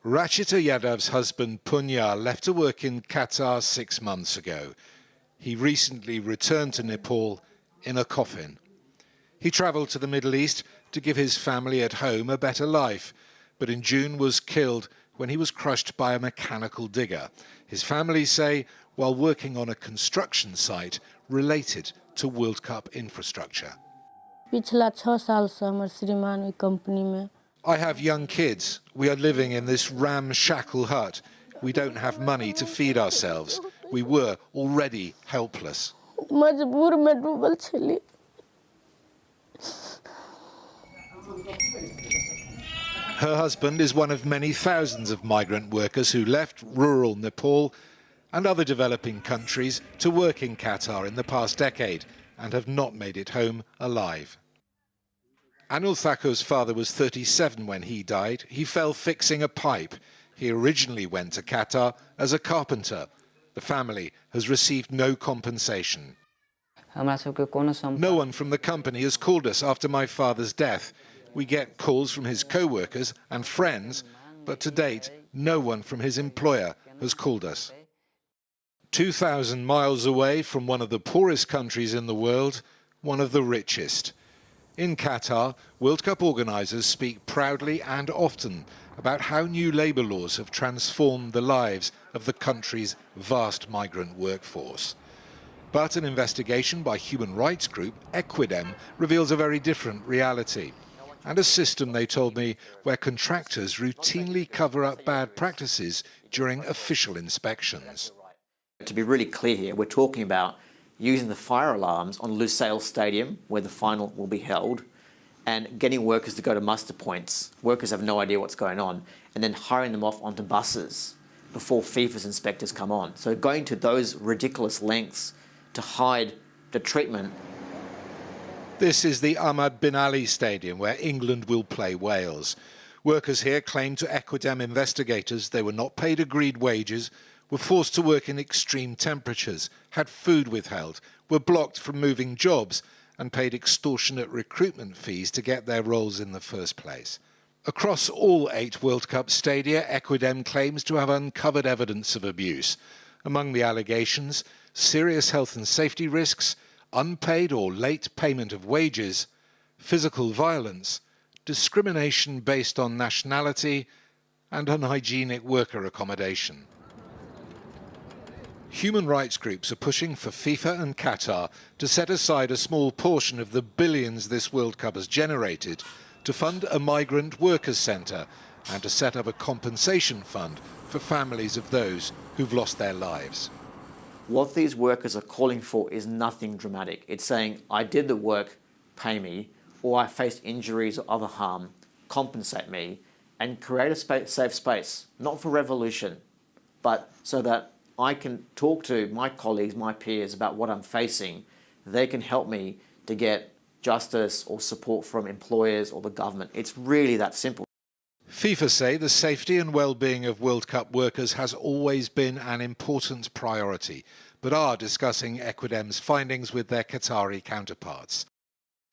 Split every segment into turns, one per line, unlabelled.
Rachita Yadav's husband Punya left to work in Qatar 6 months ago. He recently returned to Nepal in a coffin. He travelled to the Middle East to give his family at home a better life, but in June was killed when he was crushed by a mechanical digger. His family say while working on a construction site related to World Cup infrastructure. I have young kids. We are living in this ramshackle hut. We don't have money to feed ourselves. We were already helpless. Her husband is one of many thousands of migrant workers who left rural Nepal and other developing countries to work in Qatar in the past decade and have not made it home alive. Anil Thakur's father was 37 when he died. He fell fixing a pipe. He originally went to Qatar as a carpenter. The family has received no compensation. No one from the company has called us after my father's death. We get calls from his co-workers and friends, but to date, no one from his employer has called us. 2,000 miles away from one of the poorest countries in the world, one of the richest. In Qatar, World Cup organisers speak proudly and often about how new labour laws have transformed the lives of the country's vast migrant workforce. But an investigation by human rights group Equidem reveals a very different reality, and a system, they told me, where contractors routinely cover up bad practices during official inspections.
To be really clear here, we're talking about using the fire alarms on Lusail Stadium, where the final will be held, and getting workers to go to muster points. Workers have no idea what's going on, and then hiring them off onto buses before FIFA's inspectors come on. So going to those ridiculous lengths to hide the treatment.
This is the Ahmad bin Ali Stadium, where England will play Wales. Workers here claim to Equidem investigators they were not paid agreed wages, were forced to work in extreme temperatures, had food withheld, were blocked from moving jobs and paid extortionate recruitment fees to get their roles in the first place. Across all 8 World Cup stadia, Equidem claims to have uncovered evidence of abuse. Among the allegations, serious health and safety risks, unpaid or late payment of wages, physical violence, discrimination based on nationality, and unhygienic worker accommodation. Human rights groups are pushing for FIFA and Qatar to set aside a small portion of the billions this World Cup has generated to fund a migrant workers' centre and to set up a compensation fund for families of those who've lost their lives.
What these workers are calling for is nothing dramatic. It's saying, I did the work, pay me, or I faced injuries or other harm, compensate me, and create a safe space, not for revolution, but so that I can talk to my colleagues, my peers about what I'm facing. They can help me to get justice or support from employers or the government. It's really that simple.
FIFA say the safety and well-being of World Cup workers has always been an important priority, but are discussing Equidem's findings with their Qatari counterparts.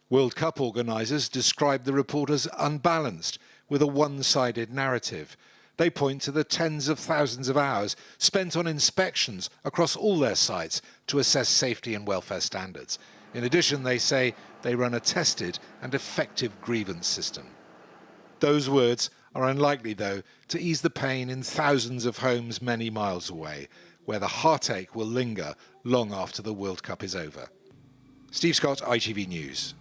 World Cup organisers describe the report as unbalanced, with a one-sided narrative. They point to the tens of thousands of hours spent on inspections across all their sites to assess safety and welfare standards. In addition, they say they run a tested and effective grievance system. Those words are unlikely, though, to ease the pain in thousands of homes many miles away, where the heartache will linger long after the World Cup is over. Steve Scott, ITV News.